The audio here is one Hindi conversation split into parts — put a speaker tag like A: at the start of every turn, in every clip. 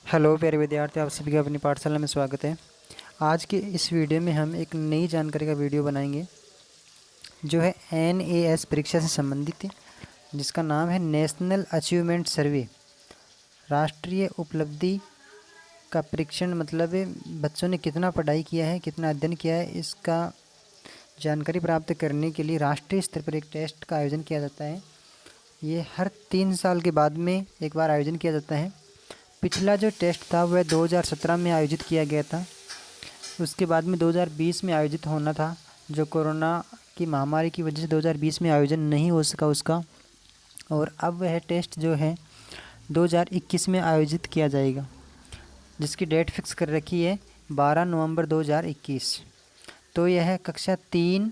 A: हेलो प्यारे विद्यार्थी, आप सभी का अपनी पाठशाला में स्वागत है। आज के इस वीडियो में हम एक नई जानकारी का वीडियो बनाएंगे जो है NAS परीक्षा से संबंधित है, जिसका नाम है नेशनल अचीवमेंट सर्वे। राष्ट्रीय उपलब्धि का परीक्षण मतलब है बच्चों ने कितना पढ़ाई किया है, कितना अध्ययन किया है, इसका जानकारी प्राप्त करने के लिए राष्ट्रीय स्तर पर एक टेस्ट का आयोजन किया जाता है। ये हर 3 साल के बाद में एक बार आयोजन किया जाता है। पिछला जो टेस्ट था वह 2017 में आयोजित किया गया था। उसके बाद में 2020 में आयोजित होना था, जो कोरोना की महामारी की वजह से 2020 में आयोजन नहीं हो सका उसका। और अब वह टेस्ट जो है 2021 में आयोजित किया जाएगा, जिसकी डेट फिक्स कर रखी है 12 नवंबर 2021। तो यह कक्षा 3,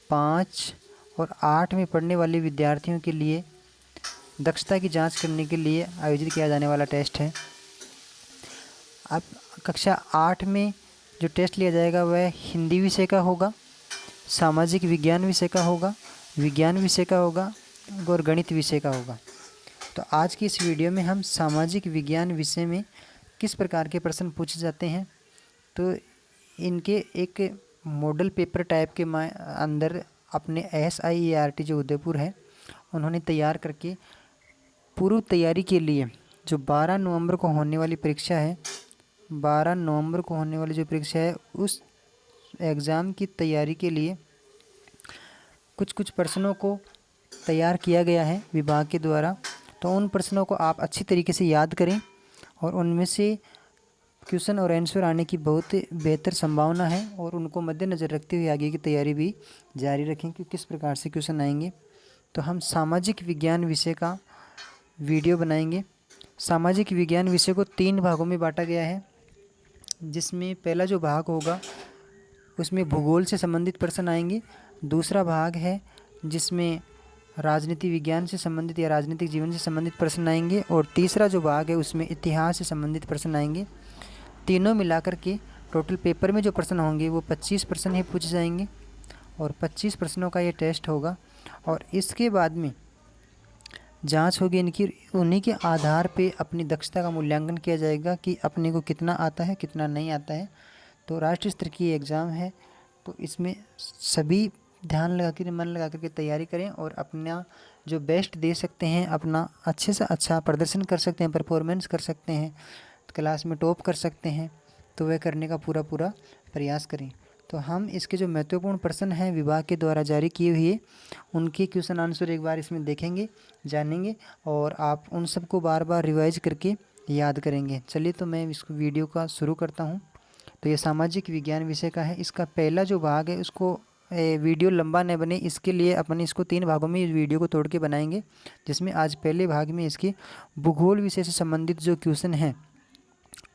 A: 5 और 8 में पढ़ने वाले विद्यार्थियों के लिए दक्षता की जांच करने के लिए आयोजित किया जाने वाला टेस्ट है। अब कक्षा 8 में जो टेस्ट लिया जाएगा वह हिंदी विषय का होगा, सामाजिक विज्ञान विषय का होगा, विज्ञान विषय का होगा और गणित विषय का होगा। तो आज की इस वीडियो में हम सामाजिक विज्ञान विषय में किस प्रकार के प्रश्न पूछे जाते हैं, तो इनके एक मॉडल पेपर टाइप के अंदर अपने SIERT जो उदयपुर है उन्होंने तैयार करके पूर्व तैयारी के लिए जो 12 नवंबर को होने वाली परीक्षा है, 12 नवंबर को होने वाली जो परीक्षा है उस एग्ज़ाम की तैयारी के लिए कुछ प्रश्नों को तैयार किया गया है विभाग के द्वारा। तो उन प्रश्नों को आप अच्छी तरीके से याद करें और उनमें से क्वेश्चन और आंसर आने की बहुत बेहतर संभावना है, और उनको मद्देनज़र रखते हुए आगे की तैयारी भी जारी रखें कि किस प्रकार से क्वेश्चन आएंगे। तो हम सामाजिक विज्ञान विषय का वीडियो बनाएंगे। सामाजिक विज्ञान विषय को 3 भागों में बांटा गया है, जिसमें पहला जो भाग होगा उसमें भूगोल से संबंधित प्रश्न आएंगे। दूसरा भाग है जिसमें राजनीति विज्ञान से संबंधित या राजनीतिक जीवन से संबंधित प्रश्न आएंगे, और तीसरा जो भाग है उसमें इतिहास से संबंधित प्रश्न आएंगे। तीनों मिलाकर के टोटल पेपर में जो प्रश्न होंगे वो 25 प्रश्न ही पूछे जाएंगे, और 25 प्रश्नों का ये टेस्ट होगा। और इसके बाद में जांच होगी इनकी, उन्हीं के आधार पे अपनी दक्षता का मूल्यांकन किया जाएगा कि अपने को कितना आता है, कितना नहीं आता है। तो राष्ट्रीय स्तर की एग्ज़ाम है, तो इसमें सभी ध्यान लगा कर, मन लगा करके तैयारी करें और अपना जो बेस्ट दे सकते हैं, अपना अच्छे से अच्छा प्रदर्शन कर सकते हैं, परफॉर्मेंस कर सकते हैं, क्लास में टॉप कर सकते हैं, तो वह करने का पूरा प्रयास करें। तो हम इसके जो महत्वपूर्ण प्रश्न हैं विभाग के द्वारा जारी किए हुए, उनके क्वेश्चन आंसर एक बार इसमें देखेंगे, जानेंगे, और आप उन सबको बार बार रिवाइज करके याद करेंगे। चलिए तो मैं इस वीडियो का शुरू करता हूँ। तो ये सामाजिक विज्ञान विषय का है। इसका पहला जो भाग है उसको वीडियो लंबा न बने इसके लिए अपने इसको 3 भागों में इस वीडियो को तोड़ के बनाएंगे, जिसमें आज पहले भाग में इसके भूगोल विषय से संबंधित जो क्वेश्चन हैं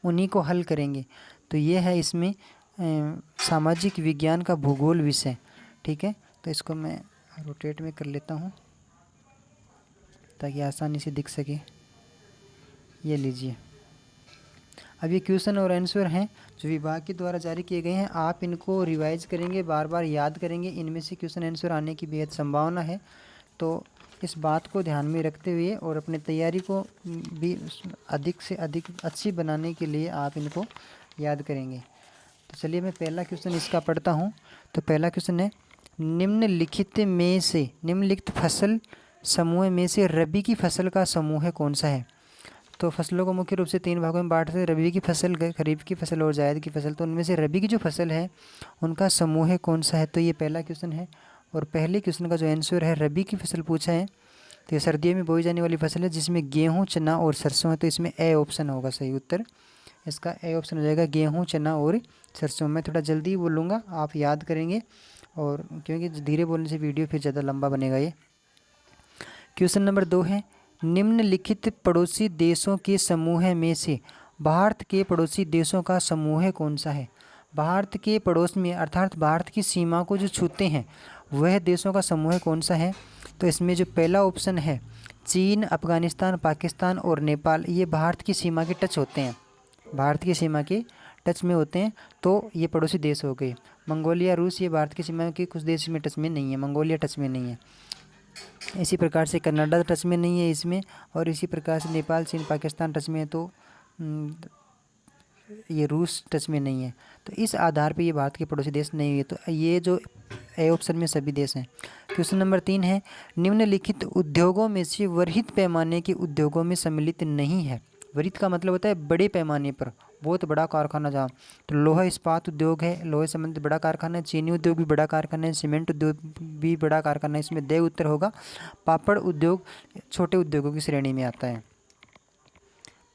A: उन्हीं को हल करेंगे। तो ये है इसमें सामाजिक विज्ञान का भूगोल विषय। ठीक है, तो इसको मैं रोटेट में कर लेता हूँ ताकि आसानी से दिख सके। ये लीजिए, अब ये क्वेश्चन और आंसर हैं जो विभाग के द्वारा जारी किए गए हैं। आप इनको रिवाइज करेंगे, बार बार याद करेंगे, इनमें से क्वेश्चन आंसर आने की बेहद संभावना है। तो इस बात को ध्यान में रखते हुए और अपनी तैयारी को भी अधिक से अधिक अच्छी बनाने के लिए आप इनको याद करेंगे। तो चलिए मैं पहला क्वेश्चन इसका पढ़ता हूँ। तो पहला क्वेश्चन है, निम्नलिखित फसल समूह में से रबी की फसल का समूह कौन सा है। तो फसलों को मुख्य रूप से 3 भागों में बांटते हैं, रबी की फसल, खरीफ की फसल और जायद की फसल। तो उनमें से रबी की जो फसल है उनका समूह कौन सा है। तो ये पहला क्वेश्चन है, और पहले क्वेश्चन का जो आंसर है रबी की फसल पूछा है। तो ये सर्दियों में बोई जाने वाली फसल है जिसमें गेहूँ, चना और सरसों है। तो इसमें ए ऑप्शन होगा सही उत्तर, इसका ए ऑप्शन हो जाएगा, गेहूँ, चना और सरसों। मैं थोड़ा जल्दी बोलूँगा, आप याद करेंगे, और क्योंकि धीरे बोलने से वीडियो फिर ज़्यादा लंबा बनेगा। ये क्वेश्चन नंबर 2 है, निम्नलिखित पड़ोसी देशों के समूह में से भारत के पड़ोसी देशों का समूह कौन सा है। भारत के पड़ोस में अर्थात भारत की सीमा को जो छूते हैं वह देशों का समूह कौन सा है। तो इसमें जो पहला ऑप्शन है चीन, अफगानिस्तान, पाकिस्तान और नेपाल, ये भारत की सीमा के टच होते हैं, भारत की सीमा के टच में होते हैं। तो ये पड़ोसी देश हो गए। मंगोलिया, रूस, ये भारत की सीमा के कुछ देश में टच में नहीं है, मंगोलिया टच में नहीं है। इसी प्रकार से कनाडा टच में नहीं है इसमें, और इसी प्रकार से नेपाल, चीन, पाकिस्तान टच में है, तो ये रूस टच में नहीं है। तो इस आधार पे ये भारत के पड़ोसी देश नहीं है। तो ये जो ए ऑप्शन में सभी देश हैं। क्वेश्चन नंबर 3 है, निम्नलिखित उद्योगों में से वृहत पैमाने के उद्योगों में सम्मिलित नहीं है। वृहत का मतलब होता है बड़े पैमाने पर, बहुत बड़ा कारखाना जहाँ। तो लोहा इस्पात उद्योग है, लोहे संबंधित बड़ा कारखाना है। चीनी उद्योग भी बड़ा कारखाना है। सीमेंट उद्योग भी बड़ा कारखाना है। इसमें दे उत्तर होगा। पापड़ उद्योग छोटे उद्योगों की श्रेणी में आता है।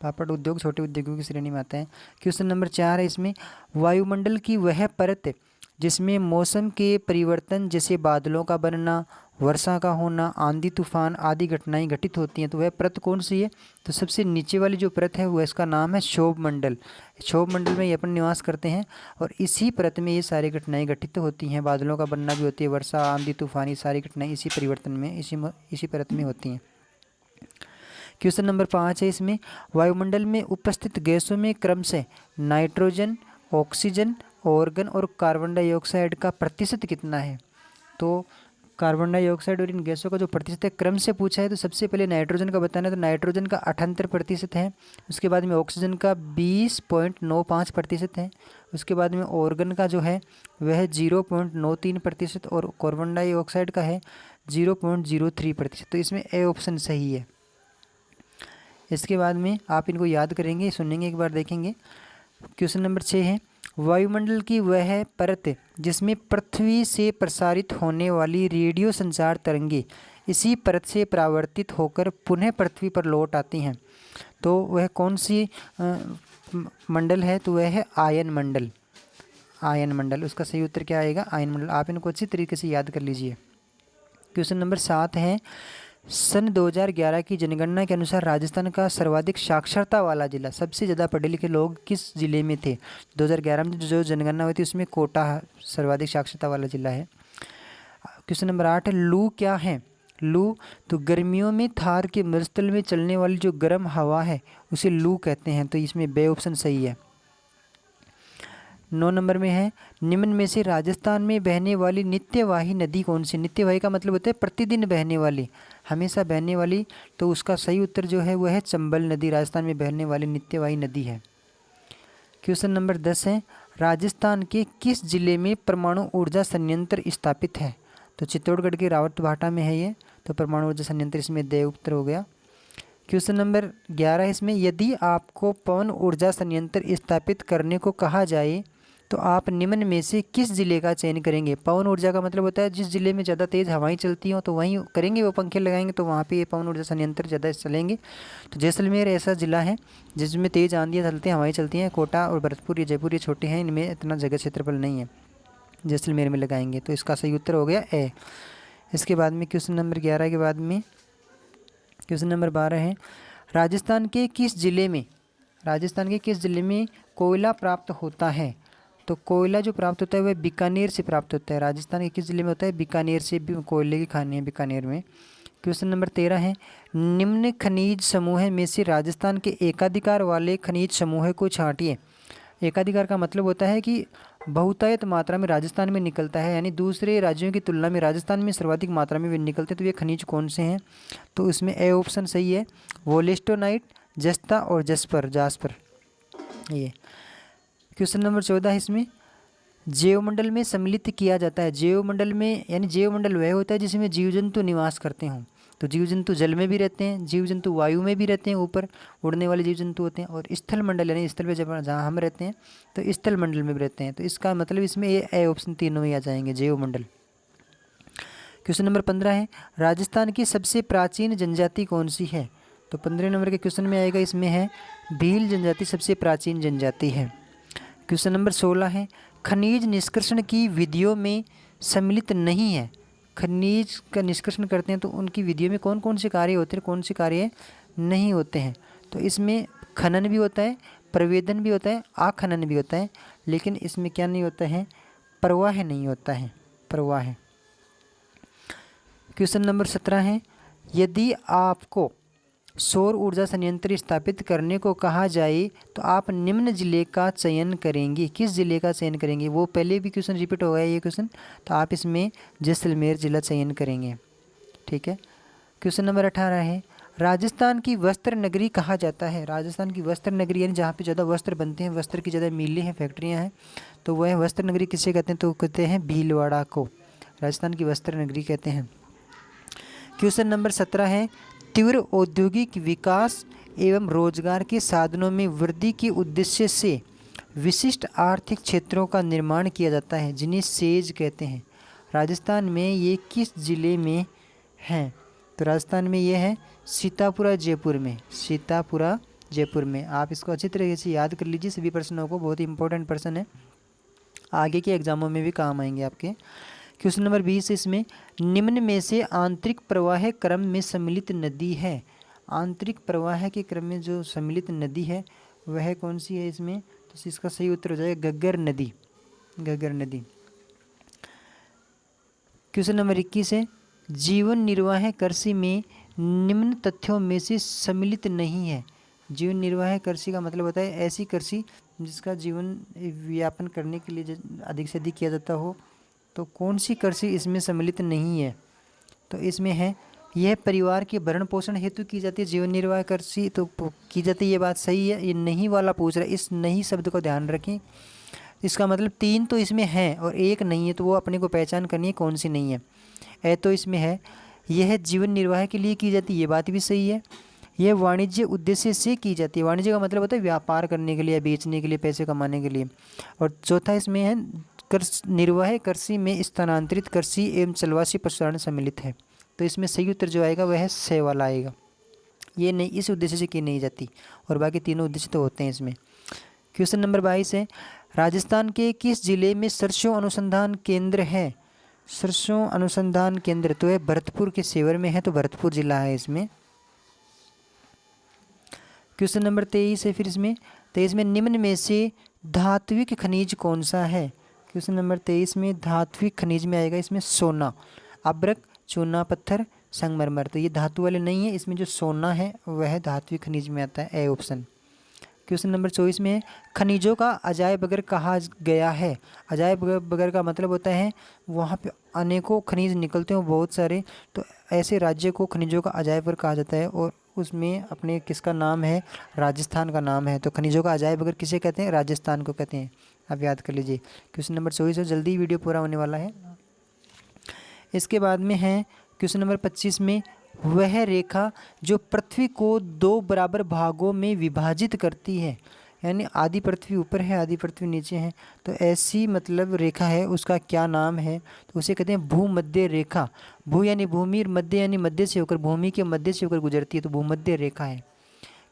A: पापड़ उद्योग छोटे उद्योगों की श्रेणी में आता है। क्वेश्चन नंबर 4 है इसमें, वायुमंडल की वह परत जिसमें मौसम के परिवर्तन जैसे बादलों का बनना, वर्षा का होना, आंधी तूफान आदि घटनाएं घटित होती हैं, तो वह परत कौन सी है? तो सबसे नीचे वाली जो परत है वह इसका नाम है क्षोभ मंडल। क्षोभ मंडल में ये अपन निवास करते हैं और इसी परत में ये सारी घटनाएं घटित होती हैं। बादलों का बनना भी होती है, वर्षा, आंधी तूफान, ये सारी घटनाएं इसी परिवर्तन में इसी परत में होती हैं। क्वेश्चन नंबर 5 है इसमें, वायुमंडल में उपस्थित गैसों में क्रमशः नाइट्रोजन, ऑक्सीजन, ऑर्गन और कार्बन डाइऑक्साइड का प्रतिशत कितना है? तो कार्बन डाइऑक्साइड और इन गैसों का जो प्रतिशत है क्रम से पूछा है, तो सबसे पहले नाइट्रोजन का बताना है। तो नाइट्रोजन का 78% है। उसके बाद में ऑक्सीजन का 20.95% है। उसके बाद में ऑर्गन का जो है वह 0.93% और कार्बन डाइऑक्साइड का है 0.03%। तो इसमें ए ऑप्शन सही है। इसके बाद में आप इनको याद करेंगे, सुनेंगे, एक बार देखेंगे। क्वेश्चन नंबर 6 है, वायुमंडल की वह परत जिसमें पृथ्वी से प्रसारित होने वाली रेडियो संचार तरंगे इसी परत से परावर्तित होकर पुनः पृथ्वी पर लौट आती हैं, तो वह कौन सी मंडल है? तो वह है आयन मंडल। आयन मंडल, उसका सही उत्तर क्या आएगा? आयन मंडल। आप इनको अच्छी तरीके से याद कर लीजिए। क्वेश्चन नंबर 7 है, सन 2011 की जनगणना के अनुसार राजस्थान का सर्वाधिक साक्षरता वाला जिला, सबसे ज़्यादा पढ़े लिखे लोग किस जिले में थे? 2011 में जो जनगणना हुई थी उसमें कोटा सर्वाधिक साक्षरता वाला जिला है। क्वेश्चन नंबर 8 है, लू क्या है? लू तो गर्मियों में थार के मरुस्थल में चलने वाली जो गर्म हवा है उसे लू कहते हैं। तो इसमें बे ऑप्शन सही है। 9 नंबर में है, निम्न में से राजस्थान में बहने वाली नित्यवाही नदी कौन सी? नित्यवाही का मतलब होता है प्रतिदिन बहने वाली, हमेशा बहने वाली। तो उसका सही उत्तर जो है वह है चंबल नदी, राजस्थान में बहने वाली नित्यवाही नदी है। क्वेश्चन नंबर 10 है, राजस्थान के किस जिले में परमाणु ऊर्जा संयंत्र स्थापित है? तो चित्तौड़गढ़ के रावतभाटा में है ये। तो परमाणु ऊर्जा संयंत्र इसमें दे उत्तर हो गया। क्वेश्चन नंबर 11 है इसमें, यदि आपको पवन ऊर्जा संयंत्र स्थापित करने को कहा जाए तो आप निम्न में से किस जिले का चयन करेंगे? पवन ऊर्जा का मतलब होता है जिस जिले में ज़्यादा तेज़ हवाएं चलती हों तो वहीं करेंगे, वो पंखे लगाएंगे, तो वहाँ पे ये पवन ऊर्जा संयंत्र ज़्यादा चलेंगे। तो जैसलमेर ऐसा ज़िला है जिसमें तेज़ आंधियाँ चलती हैं, हवाएं चलती हैं। कोटा और भरतपुर, ये जयपुर, ये छोटे हैं, इनमें इतना जगह क्षेत्रफल नहीं है, जैसलमेर में लगाएंगे। तो इसका सही उत्तर हो गया ए। इसके बाद में क्वेश्चन नंबर 11 के बाद में क्वेश्चन नंबर 12 है, राजस्थान के किस जिले में कोयला प्राप्त होता है? तो कोयला जो प्राप्त होता है वह बीकानेर से प्राप्त होता है। राजस्थान के किस जिले में होता है? बीकानेर से भी कोयले की खानी है बीकानेर में। क्वेश्चन नंबर 13 है, निम्न खनिज समूह में से राजस्थान के एकाधिकार वाले खनिज समूह को छांटिए। एकाधिकार का मतलब होता है कि बहुतायत मात्रा में राजस्थान में निकलता है, यानी दूसरे राज्यों की तुलना में राजस्थान में सर्वाधिक मात्रा में वे निकलते हैं। तो ये खनिज कौन से हैं? तो इसमें ए ऑप्शन सही है, वोलेस्टोनाइट, जस्ता और जास्पर ये। क्वेश्चन नंबर 14 है इसमें, जैवमंडल में सम्मिलित किया जाता है। जैवमंडल में यानी जैवमंडल वह होता है जिसमें जीव जंतु निवास करते हों। तो जीव जंतु जल में भी रहते हैं, जीव जंतु वायु में भी रहते हैं, ऊपर उड़ने वाले जीव जंतु होते हैं, और स्थल मंडल यानी स्थल पे जहाँ हम रहते हैं तो स्थल मंडल में भी रहते हैं। तो इसका मतलब इसमें ये ए ऑप्शन तीनों में आ जाएंगे, जैवमंडल। क्वेश्चन नंबर 15 है, राजस्थान की सबसे प्राचीन जनजाति कौन सी है? तो 15 नंबर के क्वेश्चन में आएगा, इसमें है भील जनजाति सबसे प्राचीन जनजाति है। क्वेश्चन नंबर 16 है, खनिज निष्कर्षण की विधियों में सम्मिलित नहीं है। खनिज का निष्कर्षण करते हैं तो उनकी विधियों में कौन कौन से कार्य होते हैं, कौन से कार्य नहीं होते हैं? तो इसमें खनन भी होता है, प्रवेदन भी होता है, आखनन भी होता है, लेकिन इसमें क्या नहीं होता है? प्रवाह नहीं होता है, प्रवाह। क्वेश्चन नंबर 17 है, यदि आपको सौर ऊर्जा संयंत्र स्थापित करने को कहा जाए तो आप निम्न जिले का चयन करेंगे। किस जिले का चयन करेंगे? वो पहले भी क्वेश्चन रिपीट हो गया ये क्वेश्चन, तो आप इसमें जैसलमेर जिला चयन करेंगे। ठीक है। क्वेश्चन नंबर 18 है, राजस्थान की वस्त्र नगरी कहा जाता है। राजस्थान की वस्त्र नगरी यानी जहाँ पे ज़्यादा वस्त्र बनते हैं, वस्त्र की ज़्यादा मिलें हैं, फैक्ट्रियाँ हैं, तो वह वस्त्र नगरी किसे कहते हैं? तो कहते हैं भीलवाड़ा को राजस्थान की वस्त्र नगरी कहते हैं। क्वेश्चन नंबर 17 है, तीव्र औद्योगिक विकास एवं रोजगार के साधनों में वृद्धि के उद्देश्य से विशिष्ट आर्थिक क्षेत्रों का निर्माण किया जाता है जिन्हें सेज कहते हैं। राजस्थान में ये किस जिले में हैं? तो राजस्थान में ये है सीतापुरा जयपुर में, सीतापुरा जयपुर में। आप इसको अच्छी तरीके से याद कर लीजिए सभी प्रश्नों को, बहुत ही इंपॉर्टेंट प्रश्न है, आगे के एग्जामों में भी काम आएंगे आपके। क्वेश्चन नंबर 20 इसमें, निम्न में से आंतरिक प्रवाह क्रम में सम्मिलित नदी है। आंतरिक प्रवाह के क्रम में जो सम्मिलित नदी है वह कौन सी है इसमें? तो इसका सही उत्तर हो जाएगा घग्गर नदी, घग्गर नदी। क्वेश्चन नंबर 21 है, जीवन निर्वाह कृषि में निम्न तथ्यों में से सम्मिलित नहीं है। जीवन निर्वाह कृषि का मतलब होता है ऐसी कृषि जिसका जीवन व्यापन करने के लिए अधिक से अधिक किया जाता हो। तो कौन सी कृषि इसमें सम्मिलित नहीं है? तो इसमें है, यह परिवार के भरण पोषण हेतु की जाती है जीवन निर्वाह कृषि, तो की जाती है, ये बात सही है। ये नहीं वाला पूछ रहा है, इस नहीं शब्द को ध्यान रखें। इसका मतलब 3 तो इसमें है और 1 नहीं है, तो वो अपने को पहचान करनी है कौन सी नहीं है। तो इसमें है, यह जीवन निर्वाह के लिए की जाती है, ये बात भी सही है। यह वाणिज्य उद्देश्य से की जाती है, वाणिज्य का मतलब होता है व्यापार करने के लिए, बेचने के लिए, पैसे कमाने के लिए। और चौथा इसमें है, निर्वाह कृषि में स्थानांतरित कृषि एवं चलवासी पशुचारण सम्मिलित है। तो इसमें सही उत्तर जो आएगा वह है से वाला आएगा। ये नहीं, इस उद्देश्य से की नहीं जाती, और बाकी तीनों उद्देश्य तो होते हैं इसमें। क्वेश्चन नंबर 22 है, राजस्थान के किस जिले में सरसों अनुसंधान केंद्र है? सरसों अनुसंधान केंद्र तो है भरतपुर के सेवर में है, तो भरतपुर जिला है इसमें। क्वेश्चन नंबर 23 है फिर इसमें, 23 में निम्न में से धात्विक खनिज कौन सा है? क्वेश्चन नंबर 23 में धात्विक खनिज में आएगा इसमें सोना, अब्रक, चूना पत्थर, संगमरमर। तो ये धातु वाले नहीं है, इसमें जो सोना है वह धात्विक खनिज में आता है, ए ऑप्शन। क्वेश्चन नंबर 24 में है, खनिजों का अजायब घर कहा गया है। अजायब घर का मतलब होता है वहाँ पे अनेकों खनिज निकलते हैं बहुत सारे, तो ऐसे राज्य को खनिजों का अजायब घर कहा जाता है, और उसमें अपने किसका नाम है? राजस्थान का नाम है। तो खनिजों का अजायब घर किसे कहते हैं? राजस्थान को कहते हैं। आप याद कर लीजिए। क्वेश्चन नंबर 24 है, जल्दी वीडियो पूरा होने वाला है। इसके बाद में है क्वेश्चन नंबर 25 में, वह रेखा जो पृथ्वी को 2 बराबर भागों में विभाजित करती है, यानी आधी पृथ्वी ऊपर है आधी पृथ्वी नीचे है, तो ऐसी मतलब रेखा है, उसका क्या नाम है? तो उसे कहते हैं भूमध्य रेखा। भू यानी भूमि, मध्य यानी मध्य से होकर, भूमि के मध्य से होकर गुजरती है, तो भूमध्य रेखा है।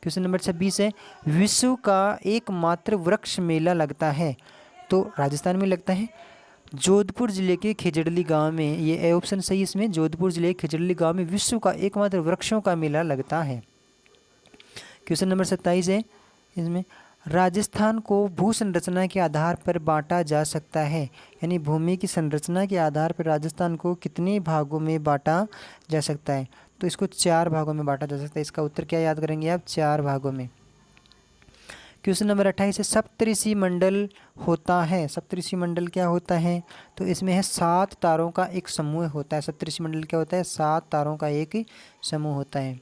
A: क्वेश्चन नंबर 26 है, विश्व का एकमात्र वृक्ष मेला लगता है, तो राजस्थान में लगता है जोधपुर जिले के खिजड़ली गांव में। ये ए ऑप्शन सही इसमें, जोधपुर जिले के खिजड़ली गांव में विश्व का एकमात्र वृक्षों का मेला लगता है। क्वेश्चन नंबर 27 है इसमें, राजस्थान को भू संरचना के आधार पर बांटा जा सकता है, यानी भूमि की संरचना के आधार पर राजस्थान को कितने भागों में बांटा जा सकता है? तो इसको 4 भागों में बांटा जा सकता है। इसका उत्तर क्या याद करेंगे आप? 4 भागों में। क्वेश्चन नंबर 28 है, सप्तऋषि मंडल होता है। सप्तऋषि मंडल क्या होता है? तो इसमें है 7 तारों का एक समूह होता है। सप्तऋषि मंडल क्या होता है? 7 तारों का एक समूह होता है।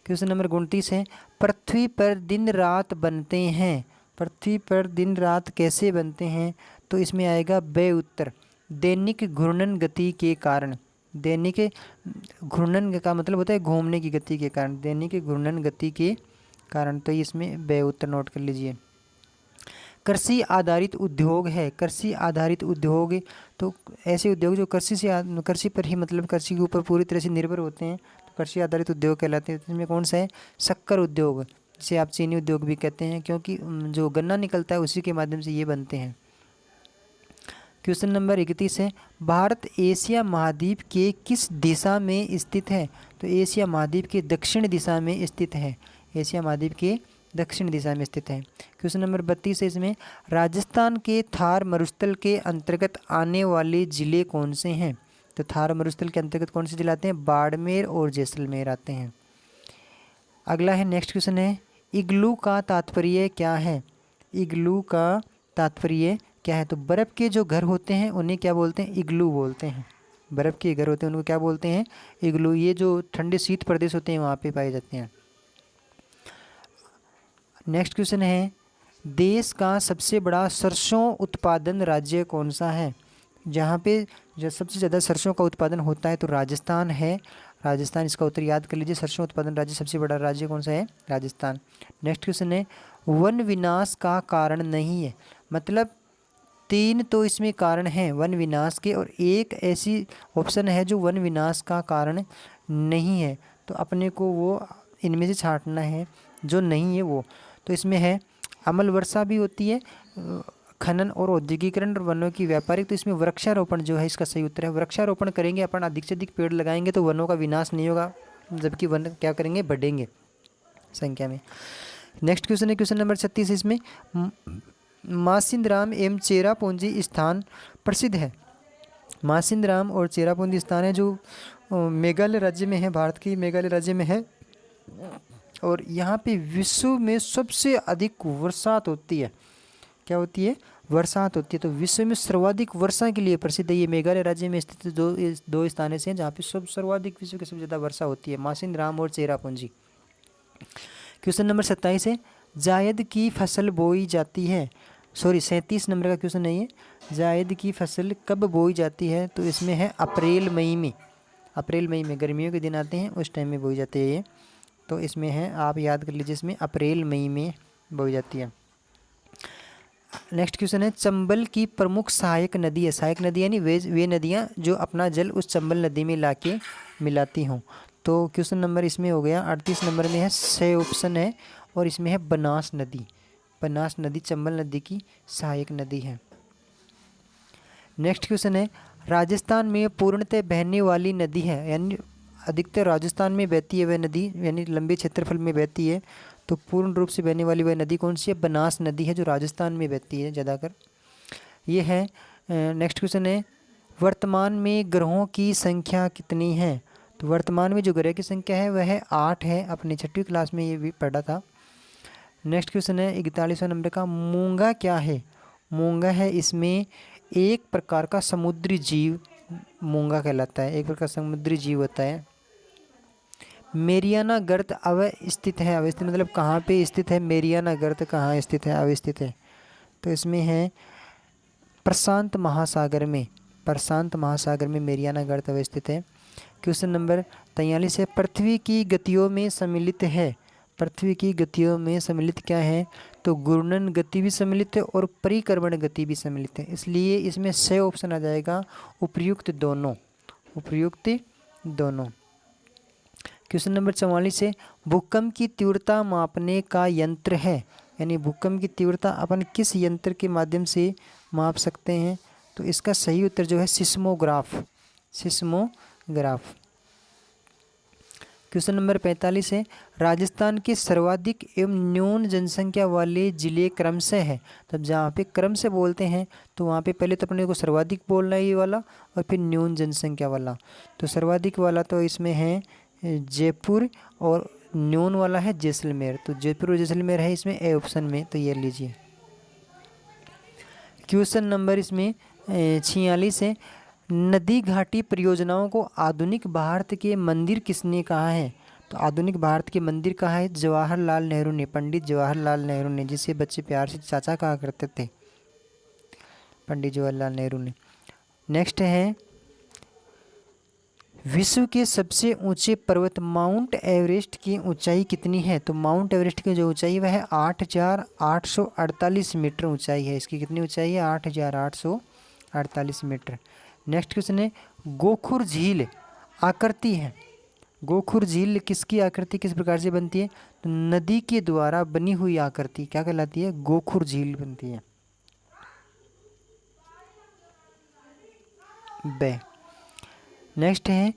A: क्वेश्चन नंबर 29 है, पृथ्वी पर दिन रात बनते हैं। पृथ्वी पर दिन रात कैसे बनते हैं? तो इसमें आएगा बे उत्तर, दैनिक घूर्णन गति के कारण। दैनिक घूर्णन का मतलब होता है घूमने की गति के कारण, दैनिक घूर्णन गति के कारण। तो इसमें बे उत्तर नोट कर लीजिए। कृषि आधारित उद्योग है। कृषि आधारित उद्योग तो ऐसे उद्योग जो कृषि पर ही मतलब कृषि के ऊपर पूरी तरह से निर्भर होते हैं, तो कृषि आधारित उद्योग कहलाते हैं। इसमें कौन सा है? शक्कर उद्योग, जिसे आप चीनी उद्योग भी कहते हैं, क्योंकि जो गन्ना निकलता है उसी के माध्यम से ये बनते हैं। क्वेश्चन नंबर 31 है, भारत एशिया महाद्वीप के किस दिशा में स्थित है? तो एशिया महाद्वीप के दक्षिण दिशा में स्थित है। एशिया महाद्वीप के दक्षिण दिशा में स्थित है। क्वेश्चन नंबर 32 है इसमें, राजस्थान के थार मरुस्थल के अंतर्गत आने वाले ज़िले कौन से हैं? तो थार मरुस्थल के अंतर्गत कौन से जिले आते हैं? बाड़मेर और जैसलमेर आते हैं। अगला है, नेक्स्ट क्वेश्चन है, इग्लू का तात्पर्य क्या है? इग्लू का तात्पर्य क्या है? तो बर्फ़ के जो घर होते हैं उन्हें क्या बोलते हैं? इग्लू बोलते हैं। बर्फ़ के घर होते हैं उनको क्या बोलते हैं? इग्लू। ये जो ठंडे शीत प्रदेश होते हैं वहाँ पे पाए जाते हैं। नेक्स्ट क्वेश्चन है, देश का सबसे बड़ा सरसों उत्पादन राज्य कौन सा है? जहाँ पे जो सबसे ज़्यादा सरसों का उत्पादन होता है तो राजस्थान है। राजस्थान, इसका उत्तर याद कर लीजिए। सरसों उत्पादन राज्य सबसे बड़ा राज्य कौन सा है? राजस्थान। नेक्स्ट क्वेश्चन है, वन विनाश का कारण नहीं है। मतलब 3 तो इसमें कारण हैं वन विनाश के, और एक ऐसी ऑप्शन है जो वन विनाश का कारण नहीं है। तो अपने को वो इनमें से छांटना है जो नहीं है वो। तो इसमें है अम्ल वर्षा भी होती है, खनन और औद्योगिकरण और वनों की व्यापारिक। तो इसमें वृक्षारोपण जो है इसका सही उत्तर है। वृक्षारोपण करेंगे अपन, अधिक से अधिक पेड़ लगाएंगे तो वनों का विनाश नहीं होगा, जबकि वन क्या करेंगे? बढ़ेंगे संख्या में। नेक्स्ट क्वेश्चन है क्वेश्चन नंबर 36। इसमें मासिंदराम एवं चेरापूंजी स्थान प्रसिद्ध है। मासिंदराम और चेरापूंजी स्थान है जो मेघालय राज्य में है, भारत की मेघालय राज्य में है, और यहाँ पे विश्व में सबसे अधिक बरसात होती है। क्या होती है? बरसात होती है। तो विश्व में सर्वाधिक वर्षा के लिए प्रसिद्ध है। ये मेघालय राज्य में स्थित दो स्थान ऐसे हैं जहाँ पे सर्वाधिक विश्व की सबसे ज़्यादा वर्षा होती है, मासिनराम और चेरापूंजी। क्वेश्चन नंबर 27 है, जायद की फसल बोई जाती है। 37 नंबर का क्वेश्चन है ये। जायद की फसल कब बोई जाती है? तो इसमें है अप्रैल मई में। अप्रैल मई में गर्मियों के दिन आते हैं उस टाइम में बोई जाती है ये। तो इसमें है, आप याद कर लीजिए, इसमें अप्रैल मई में बोई जाती है। नेक्स्ट क्वेश्चन है, चंबल की प्रमुख सहायक नदी है। सहायक नदी यानी वे नदियाँ जो अपना जल उस चंबल नदी में लाके मिलाती हों। तो क्वेश्चन नंबर इसमें हो गया 38 नंबर में है, सही ऑप्शन है, और इसमें है बनास नदी। बनास नदी चंबल नदी की सहायक नदी है। नेक्स्ट क्वेश्चन है, राजस्थान में पूर्णतः बहने वाली नदी है, यानी अधिकतर राजस्थान में बहती है वह नदी, यानी लंबे क्षेत्रफल में बहती है। तो पूर्ण रूप से बहने वाली वह नदी कौन सी है? बनास नदी है, जो राजस्थान में बहती है ज़्यादातर। ये है। नेक्स्ट क्वेश्चन है, वर्तमान में ग्रहों की संख्या कितनी है? तो वर्तमान में जो ग्रह की संख्या है वह है 8 है। अपनी 6वीं क्लास में ये भी पढ़ा था। नेक्स्ट क्वेश्चन है 41वां नंबर का, मूंगा क्या है? मूंगा है इसमें एक प्रकार का समुद्री जीव मूंगा कहलाता है, एक प्रकार समुद्री जीव होता है। मेरियाना गर्त अवस्थित है। अवस्थित मतलब कहाँ पे स्थित है? मेरियाना गर्त कहाँ स्थित है? अवस्थित है। तो इसमें है प्रशांत महासागर में। प्रशांत महासागर में मेरियाना गर्त अवस्थित है। क्वेश्चन नंबर 43 है, पृथ्वी की गतियों में सम्मिलित है। पृथ्वी की गतियों में सम्मिलित क्या है? तो घूर्णन गति भी सम्मिलित है और परिक्रमण गति भी सम्मिलित है, इसलिए इसमें सही ऑप्शन आ जाएगा, उपर्युक्त दोनों। उपर्युक्त दोनों। क्वेश्चन नंबर 44 है, भूकंप की तीव्रता मापने का यंत्र है। यानी भूकंप की तीव्रता अपन किस यंत्र के माध्यम से माप सकते हैं? तो इसका सही उत्तर जो है सिस्मोग्राफ। सिस्मोग्राफ। क्वेश्चन नंबर 45 है, राजस्थान के सर्वाधिक एवं न्यून जनसंख्या वाले जिले क्रमशः है। तब जहाँ पे क्रम से बोलते हैं तो वहाँ पे पहले तो अपने को सर्वाधिक बोलना है ये वाला, और फिर न्यून जनसंख्या वाला। तो सर्वाधिक वाला तो इसमें है जयपुर, और न्यून वाला है जैसलमेर। तो जयपुर और जैसलमेर है इसमें ए ऑप्शन में, तो ये लीजिए। क्वेश्चन नंबर इसमें 46 है, नदी घाटी परियोजनाओं को आधुनिक भारत के मंदिर किसने कहा है? तो आधुनिक भारत के मंदिर कहा है? जवाहरलाल नेहरू ने, पंडित जवाहरलाल नेहरू ने, जिसे बच्चे प्यार से चाचा कहा करते थे, पंडित जवाहरलाल नेहरू ने। नेक्स्ट है, विश्व के सबसे ऊंचे पर्वत माउंट एवरेस्ट की ऊंचाई कितनी है? तो माउंट एवरेस्ट की जो ऊंचाई वह है 8,848 मीटर ऊंचाई है। इसकी कितनी ऊंचाई है? 8,848 मीटर। नेक्स्ट क्वेश्चन है, गोखुर झील आकृति है। गोखुर झील किसकी आकृति किस प्रकार से बनती है? तो नदी के द्वारा बनी हुई आकृति क्या कहलाती है? गोखुर झील बनती है। बे। नेक्स्ट है,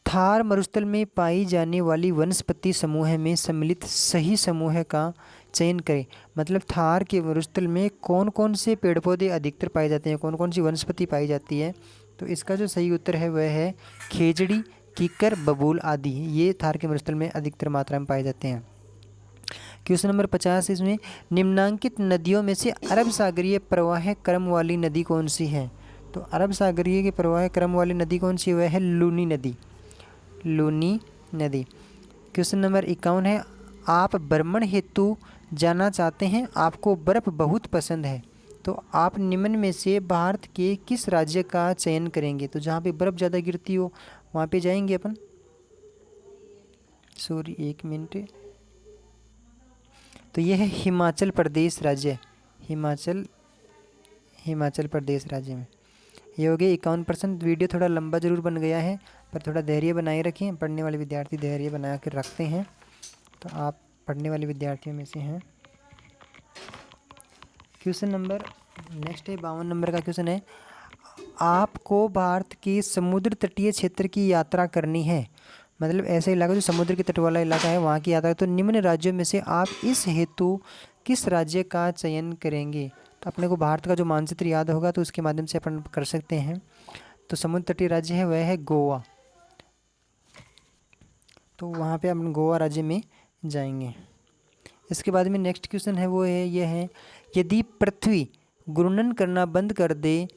A: थार मरुस्थल में पाई जाने वाली वनस्पति समूह में सम्मिलित सही समूह का चयन करें। मतलब थार के मरुस्थल में कौन कौन से पेड़ पौधे अधिकतर पाए जाते हैं, कौन कौन सी वनस्पति पाई जाती है? तो इसका जो सही उत्तर है वह है खेजड़ी, कीकर, बबूल आदि। ये थार के मरुस्थल में अधिकतर मात्रा में पाए जाते हैं। क्वेश्चन नंबर 50 इसमें, निम्नांकित नदियों में से अरब सागरीय प्रवाह क्रम वाली नदी कौन सी है? तो अरब सागरीय के प्रवाह क्रम वाली नदी कौन सी? वह है लूनी नदी, लूनी नदी। क्वेश्चन नंबर 51 है, आप भ्रमण हेतु जाना चाहते हैं, आपको बर्फ़ बहुत पसंद है, तो आप निम्न में से भारत के किस राज्य का चयन करेंगे? तो जहाँ पे बर्फ़ ज़्यादा गिरती हो वहाँ पे जाएंगे अपन। Sorry, 1 minute. तो ये है हिमाचल प्रदेश राज्य, हिमाचल प्रदेश राज्य में। ये हो गया 51%। वीडियो थोड़ा लंबा ज़रूर बन गया है, पर थोड़ा धैर्य बनाए रखें। पढ़ने वाले विद्यार्थी धैर्य बना कर रखते हैं, तो आप पढ़ने वाले विद्यार्थियों में से हैं। क्वेश्चन नंबर नेक्स्ट है 52 नंबर का क्वेश्चन है, आपको भारत के समुद्र तटीय क्षेत्र की यात्रा करनी है, मतलब ऐसा इलाका जो समुद्र के तट वाला इलाका है वहाँ की यात्रा। तो निम्न राज्यों में से आप इस हेतु किस राज्य का चयन करेंगे? तो अपने को भारत का जो मानचित्र याद होगा तो उसके माध्यम से अपन कर सकते हैं। तो समुद्र तटीय राज्य है वह है गोवा, तो वहाँ पे अपन गोवा राज्य में जाएंगे। इसके बाद में नेक्स्ट क्वेश्चन है वो है यह है, यदि पृथ्वी घूर्णन करना बंद कर दे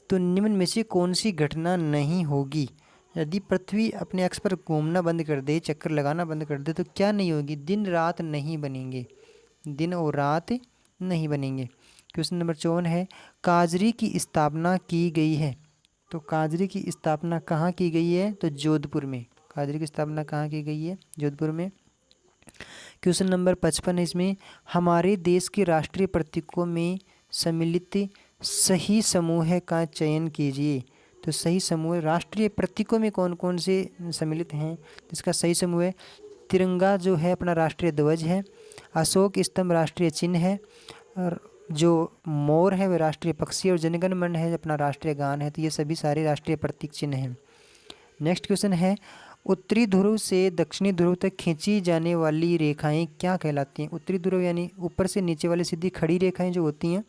A: तो निम्न में से कौन सी घटना नहीं होगी? यदि पृथ्वी अपने अक्ष पर घूमना बंद कर दे, चक्कर लगाना बंद कर दे, तो क्या नहीं होगी? दिन रात नहीं बनेंगे, दिन और रात नहीं बनेंगे। क्वेश्चन नंबर 54 है, काजरी की स्थापना की गई है, तो काजरी की स्थापना कहाँ की गई है? तो जोधपुर में। काजरी की स्थापना कहाँ की गई है? जोधपुर में। क्वेश्चन नंबर 55 इसमें, हमारे देश के राष्ट्रीय प्रतीकों में सम्मिलित सही समूह का चयन कीजिए। तो सही समूह राष्ट्रीय प्रतीकों में कौन कौन से सम्मिलित हैं? इसका सही समूह है, तिरंगा जो है अपना राष्ट्रीय ध्वज है, अशोक स्तंभ राष्ट्रीय चिन्ह है, और जो मोर है वह राष्ट्रीय पक्षी, और जनगण मन है अपना राष्ट्रीय गान है। तो ये सभी सारे राष्ट्रीय प्रतीक चिन्ह हैं। नेक्स्ट क्वेश्चन है, उत्तरी ध्रुव से दक्षिणी ध्रुव तक खींची जाने वाली रेखाएं क्या कहलाती हैं? उत्तरी ध्रुव यानी ऊपर से नीचे वाली सीधी खड़ी रेखाएं जो होती हैं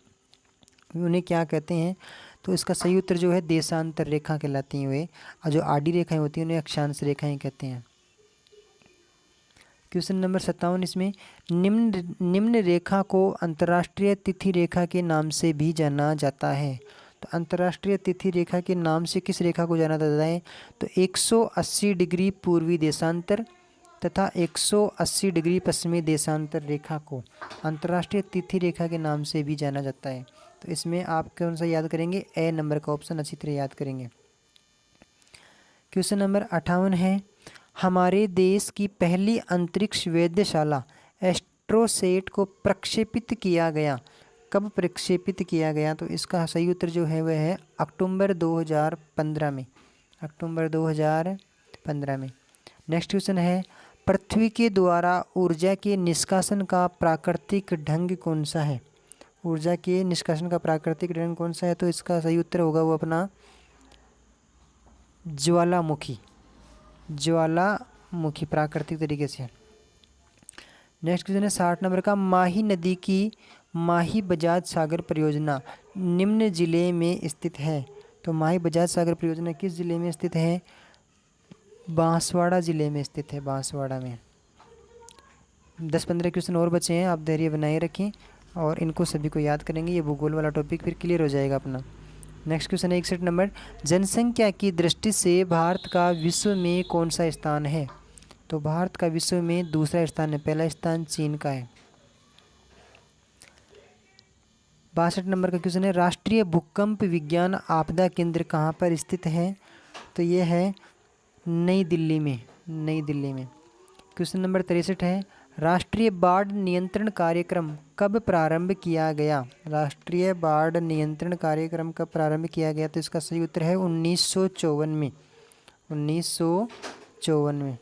A: उन्हें क्या कहते हैं? तो इसका सही उत्तर जो है देशांतर रेखा कहलाती हैं वे, और जो आडी रेखाएं होती हैं उन्हें अक्षांश रेखाएं कहते हैं। क्वेश्चन नंबर 57 इसमें, निम्न रेखा को अंतर्राष्ट्रीय तिथि रेखा के नाम से भी जाना जाता है। तो अंतर्राष्ट्रीय तिथि रेखा के नाम से किस रेखा को जाना जाता है? तो 180 डिग्री पूर्वी देशांतर तथा 180 डिग्री पश्चिमी देशांतर रेखा को अंतर्राष्ट्रीय तिथि रेखा के नाम से भी जाना जाता है। तो इसमें आप कौन सा याद करेंगे? ए नंबर का ऑप्शन अच्छी तरह याद करेंगे। क्वेश्चन नंबर 58 है, हमारे देश की पहली अंतरिक्ष वेधशाला एस्ट्रोसेट को प्रक्षेपित किया गया, कब प्रक्षेपित किया गया? तो इसका सही उत्तर जो है वह है अक्टूबर 2015 में, अक्टूबर 2015 में। नेक्स्ट क्वेश्चन है, पृथ्वी के द्वारा ऊर्जा के निष्कासन का प्राकृतिक ढंग कौन सा है? ऊर्जा के निष्कासन का प्राकृतिक ढंग कौन सा है? तो इसका सही उत्तर होगा वो अपना ज्वालामुखी, ज्वालामुखी प्राकृतिक तरीके से। नेक्स्ट क्वेश्चन है 60 नंबर का, माही नदी की माही बजाज सागर परियोजना निम्न जिले में स्थित है। तो माही बजाज सागर परियोजना किस जिले में स्थित है? बांसवाड़ा जिले में स्थित है, बांसवाड़ा में। 10-15 क्वेश्चन और बचे हैं, आप धैर्य बनाए रखें और इनको सभी को याद करेंगे। ये भूगोल वाला टॉपिक फिर क्लियर हो जाएगा अपना। नेक्स्ट क्वेश्चन है 61 नंबर, जनसंख्या की दृष्टि से भारत का विश्व में कौन सा स्थान है? तो भारत का विश्व में दूसरा स्थान है, पहला स्थान चीन का है। 62 नंबर का क्वेश्चन है, राष्ट्रीय भूकंप विज्ञान आपदा केंद्र कहाँ पर स्थित है? तो ये है नई दिल्ली में, नई दिल्ली में। क्वेश्चन नंबर 63 है, राष्ट्रीय बाढ़ नियंत्रण कार्यक्रम कब प्रारंभ किया गया? राष्ट्रीय बाढ़ नियंत्रण कार्यक्रम कब प्रारंभ किया गया? तो इसका सही उत्तर है 1954 में, 1954 में।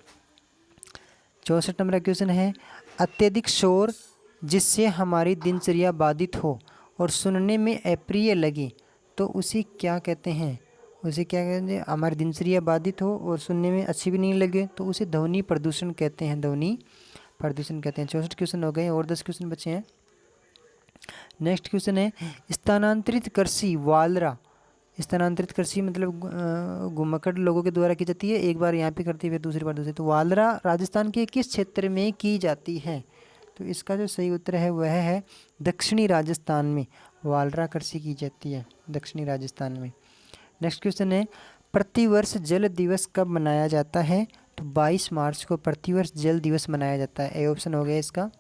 A: 64 नंबर का क्वेश्चन है, अत्यधिक शोर जिससे हमारी दिनचर्या बाधित हो और सुनने में अप्रिय लगे तो उसे क्या कहते हैं? उसे क्या कहते हैं? हमारी दिनचर्या बाधित हो और सुनने में अच्छी भी नहीं लगे तो उसे ध्वनि प्रदूषण कहते हैं, ध्वनि प्रदूषण कहते हैं। 64 क्वेश्चन हो गए और 10 क्वेश्चन बचे हैं। नेक्स्ट क्वेश्चन है, स्थानांतरित कृषि वालरा, स्थानांतरित कृषि मतलब घुमक्कड़ लोगों के द्वारा की जाती है, एक बार यहाँ पे करती है फिर दूसरी बार दूसरी। तो वालरा राजस्थान के किस क्षेत्र में की जाती है? तो इसका जो सही उत्तर है वह है दक्षिणी राजस्थान में वालरा कृषि की जाती है, दक्षिणी राजस्थान में। नेक्स्ट क्वेश्चन है प्रतिवर्ष जल दिवस कब मनाया जाता है? तो 22 मार्च को प्रतिवर्ष जल दिवस मनाया जाता है। ए ऑप्शन हो गया इसका।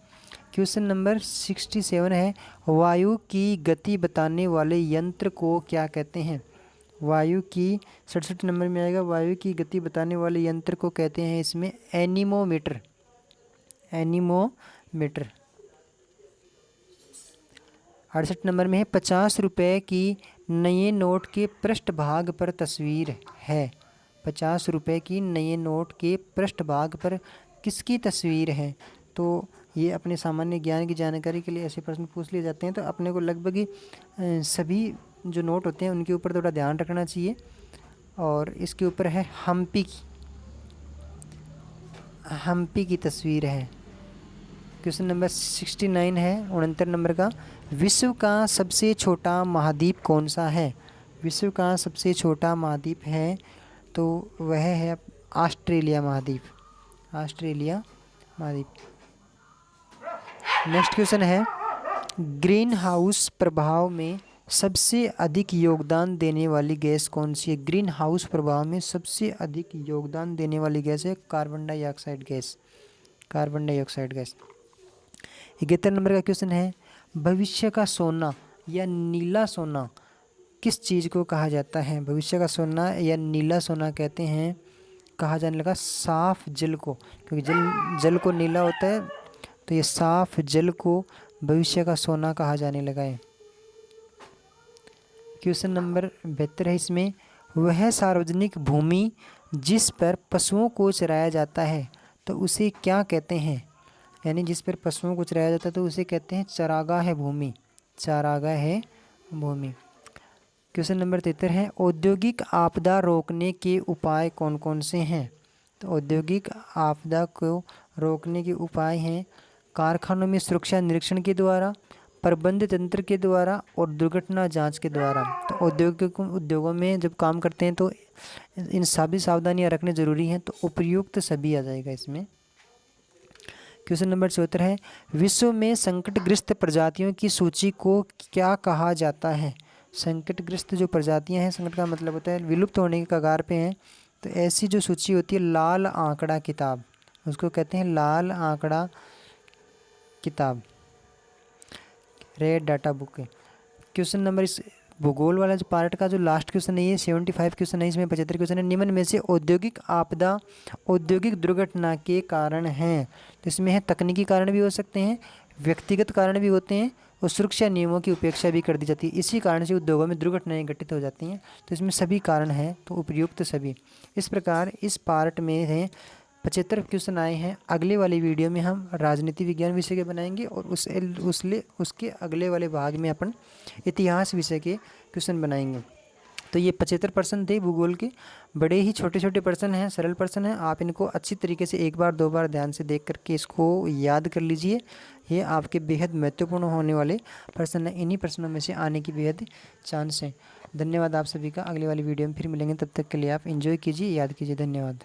A: क्वेश्चन नंबर 67 है वायु की गति बताने वाले यंत्र को क्या कहते हैं? वायु की 67 नंबर में आएगा। वायु की गति बताने वाले यंत्र को कहते हैं इसमें एनीमोमीटर। एनीमोमीटर। 68 नंबर में है 50 रुपये की नए नोट के पृष्ठभाग पर तस्वीर है। 50 रुपये की नए नोट के पृष्ठभाग पर किसकी तस्वीर है? तो ये अपने सामान्य ज्ञान की जानकारी के लिए ऐसे प्रश्न पूछ लिए जाते हैं, तो अपने को लगभग ही सभी जो नोट होते हैं उनके ऊपर थोड़ा ध्यान रखना चाहिए। और इसके ऊपर है हम्पी की तस्वीर है। क्वेश्चन नंबर 69 है 69 नंबर का। विश्व का सबसे छोटा महाद्वीप कौन सा है? विश्व का सबसे छोटा महाद्वीप है तो वह है ऑस्ट्रेलिया महाद्वीप। ऑस्ट्रेलिया महाद्वीप। नेक्स्ट क्वेश्चन है ग्रीन हाउस प्रभाव में सबसे अधिक योगदान देने वाली गैस कौन सी है? ग्रीन हाउस प्रभाव में सबसे अधिक योगदान देने वाली गैस है carbon dioxide gas. Carbon dioxide gas. 71 number का क्वेश्चन है भविष्य का सोना या नीला सोना किस चीज़ को कहा जाता है? भविष्य का सोना या नीला सोना कहते हैं, कहा जाने लगा साफ जल को, क्योंकि जल को नीला होता है, तो ये साफ जल को भविष्य का सोना कहा जाने लगा है। क्वेश्चन नंबर 72 है इसमें वह सार्वजनिक भूमि जिस पर पशुओं को चराया जाता है तो उसे क्या कहते हैं? यानी जिस पर पशुओं को चराया जाता है तो उसे कहते हैं चरागाह है भूमि। चरागाह है भूमि। क्वेश्चन नंबर 73 है औद्योगिक आपदा रोकने के उपाय कौन कौन से हैं? तो औद्योगिक आपदा को रोकने के उपाय हैं कारखानों में सुरक्षा निरीक्षण के द्वारा, प्रबंध तंत्र के द्वारा और दुर्घटना जांच के द्वारा। तो उद्योगों में जब काम करते हैं तो इन सभी सावधानियां रखने ज़रूरी हैं, तो उपयुक्त सभी आ जाएगा इसमें। क्वेश्चन नंबर 74 है विश्व में संकटग्रस्त प्रजातियों की सूची को क्या कहा जाता है? संकटग्रस्त जो प्रजातियां हैं, संकट का मतलब होता है विलुप्त होने के कगार पे हैं, तो ऐसी जो सूची होती है लाल आंकड़ा किताब, उसको कहते हैं लाल आंकड़ा किताब, red data book. Question number इस भूगोल वाला जो पार्ट का जो लास्ट क्वेश्चन है ये 75 क्वेश्चन है, इसमें 75 क्वेश्चन है। निम्न में से औद्योगिक आपदा औद्योगिक दुर्घटना के कारण हैं, तो इसमें है तकनीकी कारण भी हो सकते हैं, व्यक्तिगत कारण भी होते हैं और सुरक्षा नियमों की उपेक्षा भी कर दी जाती है। इसी कारण से उद्योगों में दुर्घटनाएं घटित हो जाती हैं, तो इसमें सभी कारण हैं, तो उपयुक्त सभी। इस प्रकार इस पार्ट में है 75 क्वेश्चन आए हैं। अगले वाली वीडियो में हम राजनीति विज्ञान विषय के बनाएंगे और उसके अगले वाले भाग में अपन इतिहास विषय के क्वेश्चन बनाएंगे। तो ये 75 प्रश्न थे भूगोल के, बड़े ही छोटे छोटे प्रश्न हैं, सरल प्रश्न हैं। आप इनको अच्छी तरीके से एक बार दो बार ध्यान से देख करके इसको याद कर लीजिए। ये आपके बेहद महत्वपूर्ण होने वाले प्रश्न हैं, इन्हीं प्रश्नों में से आने की बेहद चांस है। धन्यवाद आप सभी का। अगले वाली वीडियो में फिर मिलेंगे, तब तक के लिए आप एंजॉय कीजिए, याद कीजिए। धन्यवाद।